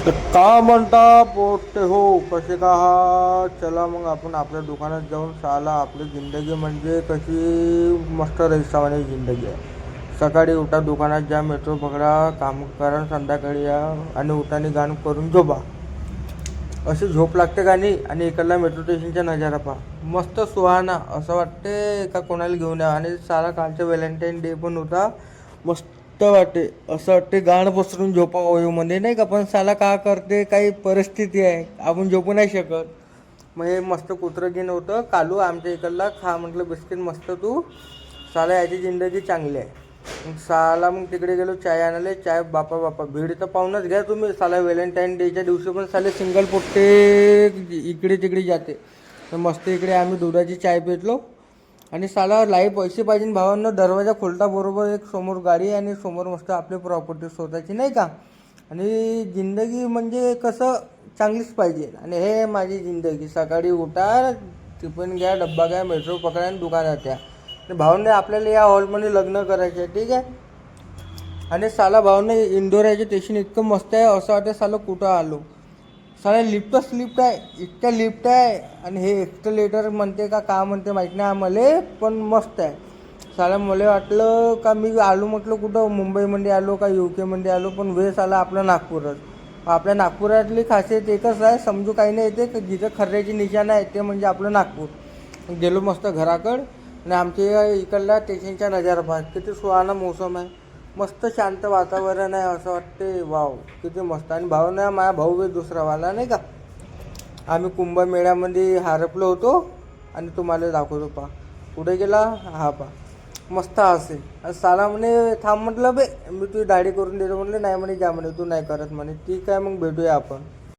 तर का म्हणता पोटे हो कसे का आहात? चला मग आपण आपल्या दुकानात जाऊन साला आपली जिंदगी म्हणजे कशी मस्त रेसावानी जिंदगी आहे. सकाळी उठा, दुकानात जा, मेट्रो पकडा, काम करा, संध्याकाळी या आणि उठाने गाणं करून झोपा. अशी झोप लागते का नाही? आणि इकडला मेट्रो स्टेशनचा नजारा पहा, मस्त सुहाना, असं वाटते का कोणाला घेऊन या. आणि साला कालचा व्हॅलेंटाईन डे पण होता, मस्त वाटते, असं वाटते गाण पसरून झोपा मध्ये नाही का. पण साला का करते, काही परिस्थिती आहे, आपण झोपू नाही शकत. मग हे मस्त कुत्रं घेणं होतं कालू आमच्या इकडला, खा म्हटलं बिस्किट मस्त तू, साला याची जिंदगी चांगली आहे. मग साला मग तिकडे गेलो चाय आणायला. चाय बापा बापा भीड तर पाहूनच घ्या तुम्ही. साला व्हॅलेंटाईन डेच्या दिवशी पण साले सिंगल पोट्टे इकडे तिकडे जाते. तर मस्त इकडे आम्ही दुधाची चाय पेटलो. आणि साला लाईव्ह पैसे पाहिजे भावांना, दरवाजा खोलता बरोबर एक समोर गाडी आणि समोर मस्त आपली प्रॉपर्टी स्वतःची नाही का. आणि जिंदगी म्हणजे कसं चांगलीच पाहिजे. आणि हे माझी जिंदगी, सकाळी उठा, टिफिन घ्या, डब्बा घ्या, मेट्रो पकडा आणि दुकानात या. भाऊने आपल्याला या हॉलमध्ये लग्न करायचं आहे, ठीक आहे. आणि साला भाऊने इंडोर स्टेशन इतकं मस्त आहे, असं वाटतं साला कुठं आलो. साला लिफ्टच लिफ्ट आहे, इतक्या लिफ्ट आहे. आणि हे एक्सलेटर म्हणते का म्हणते माहीत नाही आम्हाला, पण मस्त आहे. साला मला वाटलं का मी आलो म्हटलं कुठं मुंबईमध्ये आलो का UK आलो, पण वेळ साला आपला नागपूरच. आपल्या नागपुरातली खासियत एकच आहे, समजू काही नाही येते, जिथं खर्ऱ्याची निशाण आहे ते म्हणजे आपलं नागपूर. गेलो मस्त घराकडं. आणि आमच्या इकडला स्टेशनचा नजारा पहा, किती सुहाना मोसम आहे, मस्त शांत वातावरण आहे, असं वाटते वाव किती मस्त. आणि भाऊ ना माझा भाऊ बी दुसरावाला नाही का. आम्ही कुंभमेळ्यामध्ये हरपलो होतो आणि तुम्हाला दाखवतो पहा. कुठे गेला हा पहा, मस्त असे. आणि साला म्हणे थांब म्हटलं बे, मी तुझी दाढी करून देतो म्हटलं. नाही म्हणे, जा म्हणे, तू नाही करत म्हणे. ठीक आहे मग भेटूया आपण.